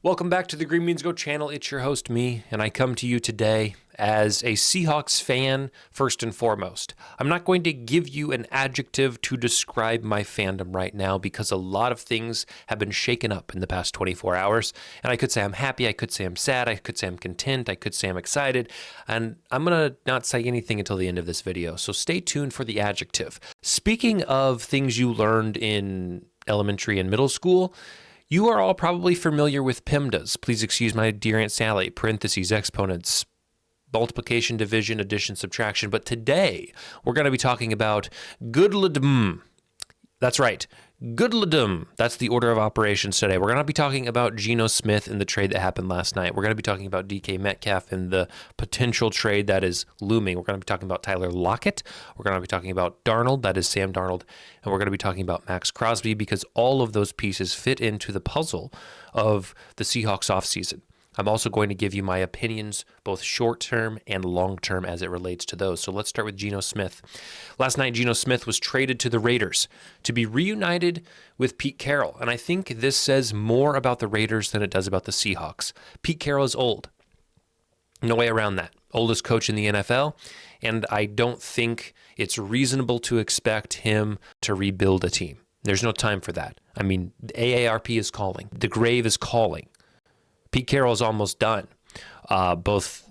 Welcome back to the Green Beans Go channel. It's your host, me, and I come to you today as a Seahawks fan, first and foremost. I'm not going to give you an adjective to describe my fandom right now because a lot of things have been shaken up in the past 24 hours, and I could say I'm happy, I could say I'm sad, I could say I'm content, I could say I'm excited, and I'm going to not say anything until the end of this video, so stay tuned for the adjective. Speaking of things you learned in elementary and middle school, you are all probably familiar with PEMDAS. Please excuse my dear Aunt Sally, parentheses, exponents, multiplication, division, addition, subtraction. But today, we're going to be talking about goodladum. That's right, goodladum. That's the order of operations today. We're going to be talking about Geno Smith and the trade that happened last night. We're going to be talking about DK Metcalf and the potential trade that is looming. We're going to be talking about Tyler Lockett. We're going to be talking about Darnold, that is Sam Darnold. And we're going to be talking about MAXX CROSBY because all of those pieces fit into the puzzle of the Seahawks offseason. I'm also going to give you my opinions, both short-term and long-term as it relates to those. So let's start with Geno Smith. Last night, Geno Smith was traded to the Raiders to be reunited with Pete Carroll. And I think this says more about the Raiders than it does about the Seahawks. Pete Carroll is old. No way around that. Oldest coach in the NFL. And I don't think it's reasonable to expect him to rebuild a team. There's no time for that. I mean, the AARP is calling. The grave is calling. Pete Carroll is almost done, both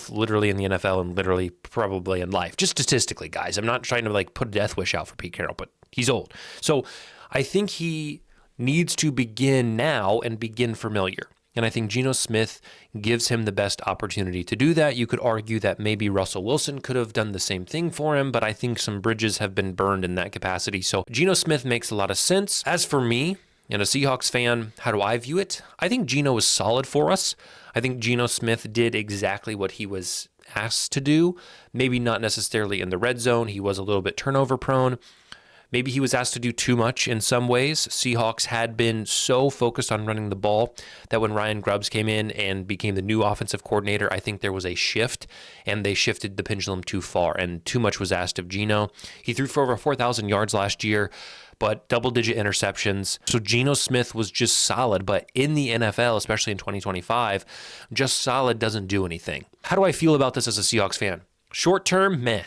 literally in the NFL and literally probably in life. Just statistically, guys. I'm not trying to put a death wish out for Pete Carroll, but he's old. So I think he needs to begin now and begin familiar. And I think Geno Smith gives him the best opportunity to do that. You could argue that maybe Russell Wilson could have done the same thing for him, but I think some bridges have been burned in that capacity. So Geno Smith makes a lot of sense. As for me, and a Seahawks fan, how do I view it? I think Geno was solid for us. I think Geno Smith did exactly what he was asked to do. Maybe not necessarily in the red zone. He was a little bit turnover prone. Maybe he was asked to do too much in some ways. Seahawks had been so focused on running the ball that when Ryan Grubbs came in and became the new offensive coordinator, I think there was a shift, and they shifted the pendulum too far, and too much was asked of Geno. He threw for over 4,000 yards last year, but double-digit interceptions. So Geno Smith was just solid, but in the NFL, especially in 2025, just solid doesn't do anything. How do I feel about this as a Seahawks fan? Short-term, meh.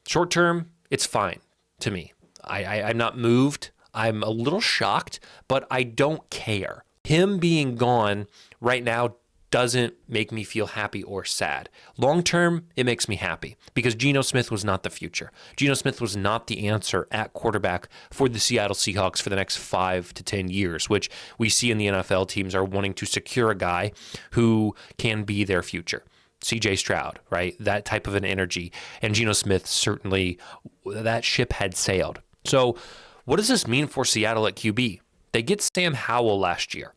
Short-term, it's fine to me. I'm not moved. I'm a little shocked, but I don't care. Him being gone right now doesn't make me feel happy or sad. Long term, it makes me happy because Geno Smith was not the future. Geno Smith was not the answer at quarterback for the Seattle Seahawks for the next 5 to 10 years, which we see in the NFL. Teams are wanting to secure a guy who can be their future. CJ Stroud, right? That type of an energy. And Geno Smith, certainly, that ship had sailed. So what does this mean for Seattle at QB? They get Sam Howell last year.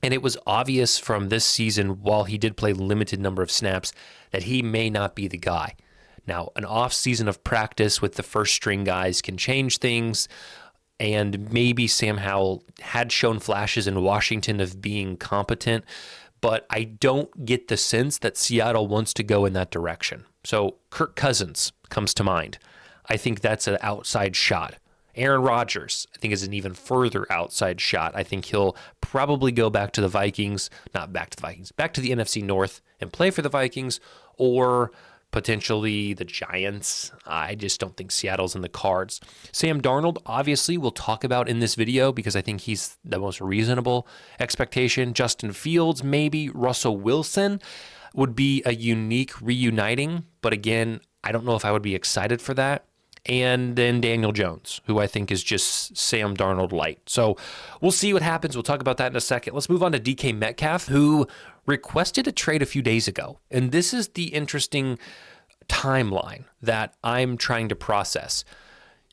And it was obvious from this season, while he did play limited number of snaps, that he may not be the guy. Now, an off season of practice with the first string guys can change things. And maybe Sam Howell had shown flashes in Washington of being competent, but I don't get the sense that Seattle wants to go in that direction. So Kirk Cousins comes to mind. I think that's an outside shot. Aaron Rodgers, I think, is an even further outside shot. I think he'll probably go back to the Vikings, not back to the Vikings, back to the NFC North and play for the Vikings, or potentially the Giants. I just don't think Seattle's in the cards. Sam Darnold, obviously, we'll talk about in this video because I think he's the most reasonable expectation. Justin Fields, maybe. Russell Wilson would be a unique reuniting, but again, I don't know if I would be excited for that. And then Daniel Jones, who I think is just Sam Darnold light. So we'll see what happens. We'll talk about that in a second. Let's move on to DK Metcalf, who requested a trade a few days ago. And this is the interesting timeline that I'm trying to process.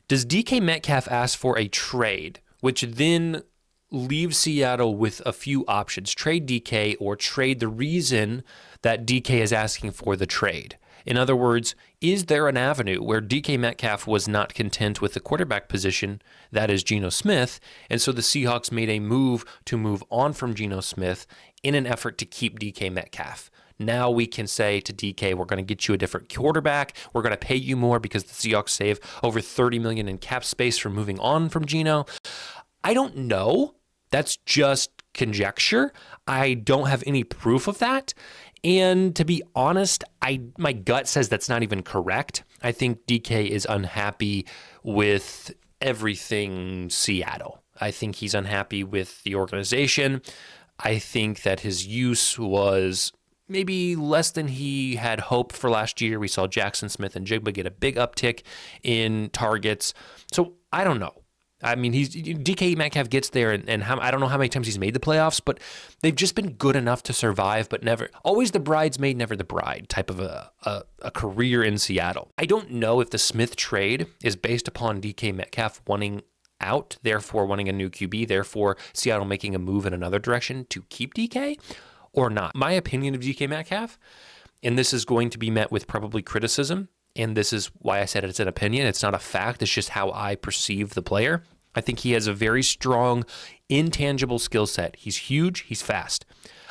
Does DK Metcalf ask for a trade, which then leaves Seattle with a few options? Trade DK or trade the reason that DK is asking for the trade. In other words, is there an avenue where DK Metcalf was not content with the quarterback position, that is Geno Smith, and so the Seahawks made a move to move on from Geno Smith in an effort to keep DK Metcalf? Now we can say to DK, we're going to get you a different quarterback. We're going to pay you more because the Seahawks save over $30 million in cap space from moving on from Geno. I don't know, That's just conjecture. I don't have any proof of that. And to be honest, my gut says that's not even correct. I think DK is unhappy with everything Seattle. I think he's unhappy with the organization. I think that his use was maybe less than he had hoped for last year. We saw Jackson Smith and Jigba get a big uptick in targets. So I don't know. I mean, DK Metcalf gets there, and I don't know how many times he's made the playoffs, but they've just been good enough to survive, but never, always the bridesmaid, never the bride type of a career in Seattle. I don't know if the Smith trade is based upon DK Metcalf wanting out, therefore wanting a new QB, therefore Seattle making a move in another direction to keep DK, or not. My opinion of DK Metcalf, and this is going to be met with probably criticism, and this is why I said it's an opinion. It's not a fact. It's just how I perceive the player. I think he has a very strong, intangible skill set. He's huge. He's fast.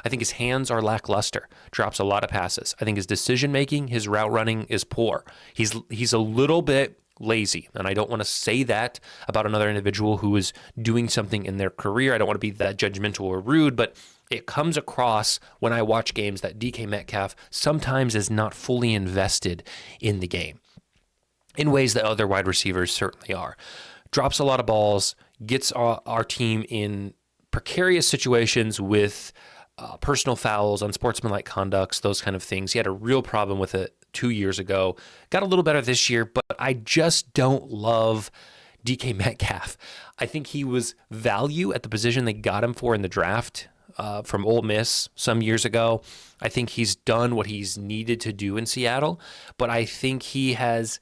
I think his hands are lackluster. Drops a lot of passes. I think his decision-making, his route running is poor. He's a little bit lazy, and I don't want to say that about another individual who is doing something in their career. I don't want to be that judgmental or rude, but it comes across when I watch games that DK Metcalf sometimes is not fully invested in the game in ways that other wide receivers certainly are. Drops a lot of balls, gets our team in precarious situations with personal fouls, unsportsmanlike conducts, those kind of things. He had a real problem with it 2 years ago. Got a little better this year, but I just don't love DK Metcalf. I think he was value at the position they got him for in the draft from Ole Miss some years ago. I think he's done what he's needed to do in Seattle, but I think he has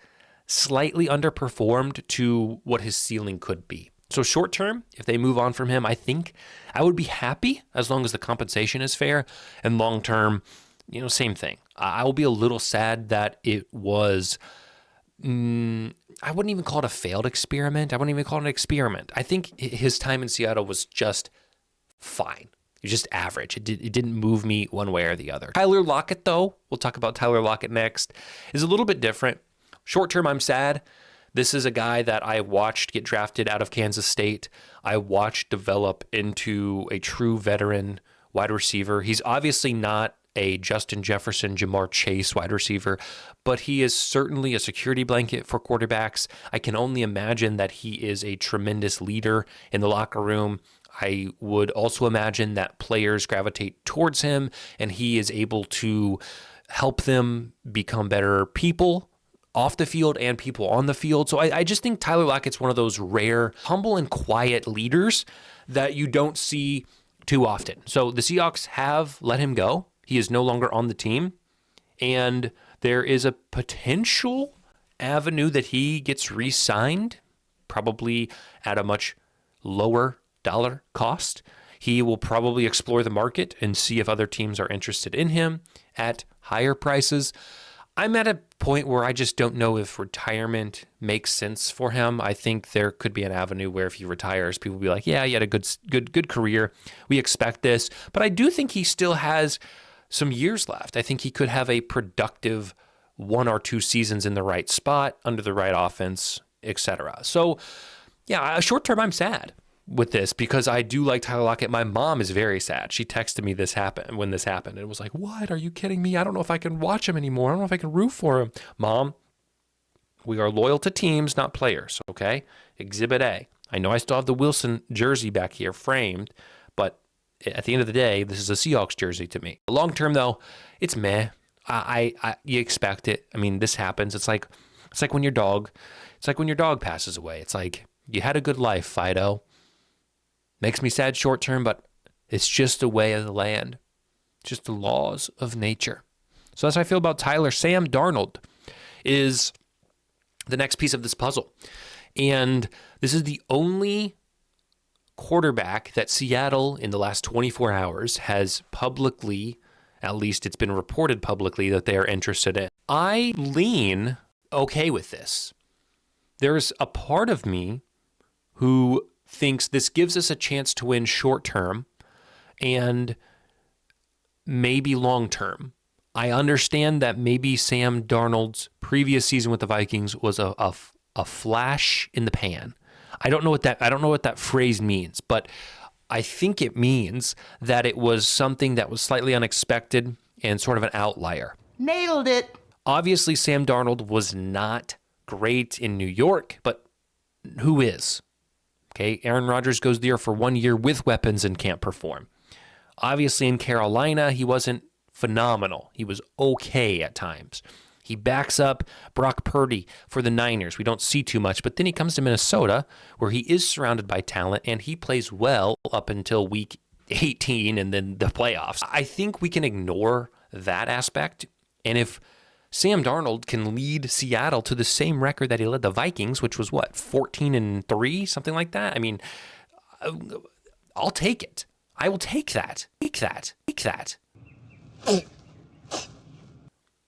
slightly underperformed to what his ceiling could be. So short term, if they move on from him, I think I would be happy as long as the compensation is fair. And long term, same thing. I will be a little sad that it was, I wouldn't even call it a failed experiment. I wouldn't even call it an experiment. I think his time in Seattle was just fine. It was just average. It didn't move me one way or the other. Tyler Lockett, though, we'll talk about Tyler Lockett next, is a little bit different. Short term, I'm sad. This is a guy that I watched get drafted out of Kansas State. I watched develop into a true veteran wide receiver. He's obviously not a Justin Jefferson, Jamar Chase wide receiver, but he is certainly a security blanket for quarterbacks. I can only imagine that he is a tremendous leader in the locker room. I would also imagine that players gravitate towards him, and he is able to help them become better people off the field and people on the field. So I just think Tyler Lockett's one of those rare, humble and quiet leaders that you don't see too often. So the Seahawks have let him go. He is no longer on the team. And there is a potential avenue that he gets re-signed, probably at a much lower dollar cost. He will probably explore the market and see if other teams are interested in him at higher prices. I'm at a point where I just don't know if retirement makes sense for him. I think there could be an avenue where if he retires, people will be like, yeah, he had a good career. We expect this. But I do think he still has some years left. I think he could have a productive 1 or 2 seasons in the right spot, under the right offense, etc. So, yeah, short term, I'm sad with this because I do like Tyler Lockett. My mom is very sad. She texted me when this happened and was like, what? Are you kidding me? I don't know if I can watch him anymore. I don't know if I can root for him. Mom, we are loyal to teams, not players, okay? Exhibit A. I know I still have the Wilson jersey back here framed, but at the end of the day, this is a Seahawks jersey to me. Long term, though, it's meh. You expect it. I mean, this happens. It's like when your dog passes away. It's like you had a good life, Fido. Makes me sad short term, but it's just the way of the land. Just the laws of nature. So that's how I feel about Tyler. Sam Darnold is the next piece of this puzzle. And this is the only quarterback that Seattle in the last 24 hours has publicly, at least it's been reported publicly, that they are interested in. I lean okay with this. There's a part of me who thinks this gives us a chance to win short term and maybe long term. I understand that maybe Sam Darnold's previous season with the Vikings was a flash in the pan. I don't know what that phrase means, but I think it means that it was something that was slightly unexpected and sort of an outlier. Nailed it. Obviously, Sam Darnold was not great in New York, but who is? Okay, Aaron Rodgers goes there for 1 year with weapons and can't perform. Obviously, in Carolina, he wasn't phenomenal. He was okay at times. He backs up Brock Purdy for the Niners. We don't see too much, but then he comes to Minnesota, where he is surrounded by talent, and he plays well up until week 18 and then the playoffs. I think we can ignore that aspect, and if Sam Darnold can lead Seattle to the same record that he led the Vikings, which was what, 14-3, something like that? I mean, I'll take it. I will take that. Take that.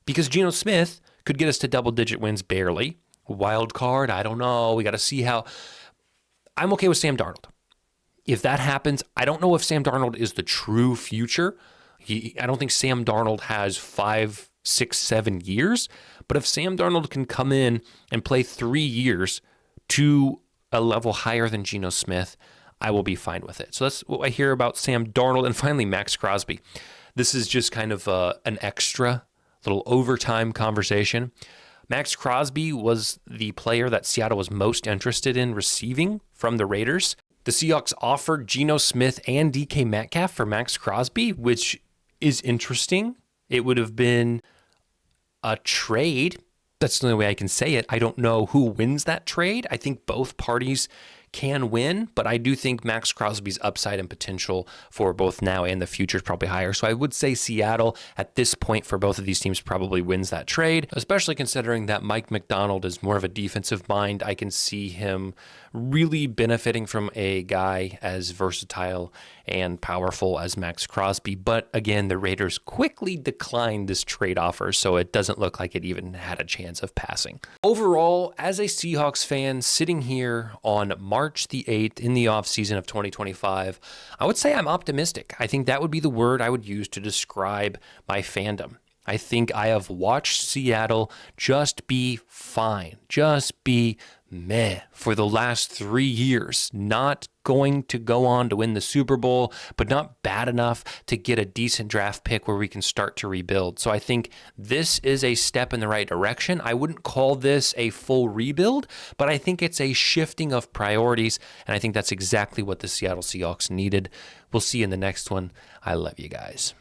Because Geno Smith could get us to double-digit wins barely. Wild card, I don't know. We got to see how. I'm okay with Sam Darnold. If that happens, I don't know if Sam Darnold is the true future. I don't think Sam Darnold has 5, 6, 7 years. But if Sam Darnold can come in and play 3 years to a level higher than Geno Smith, I will be fine with it. So that's what I hear about Sam Darnold. And finally, MAXX CROSBY. This is just kind of an extra little overtime conversation. MAXX CROSBY was the player that Seattle was most interested in receiving from the Raiders. The Seahawks offered Geno Smith and DK Metcalf for MAXX CROSBY, which is interesting. It would have been a trade. That's the only way I can say it. I don't know who wins that trade. I think both parties can win, but I do think MAXX CROSBY's upside and potential for both now and the future is probably higher. So I would say Seattle at this point for both of these teams probably wins that trade, especially considering that Mike Macdonald is more of a defensive mind. I can see him really benefiting from a guy as versatile and powerful as MAXX CROSBY. But again, the Raiders quickly declined this trade offer, so it doesn't look like it even had a chance of passing. Overall, as a Seahawks fan sitting here on March the 8th in the offseason of 2025, I would say I'm optimistic. I think that would be the word I would use to describe my fandom. I think I have watched Seattle just be fine, just be meh for the last 3 years. Not going to go on to win the Super Bowl, but not bad enough to get a decent draft pick where we can start to rebuild. So I think this is a step in the right direction. I wouldn't call this a full rebuild, but I think it's a shifting of priorities, and I think that's exactly what the Seattle Seahawks needed. We'll see you in the next one. I love you guys.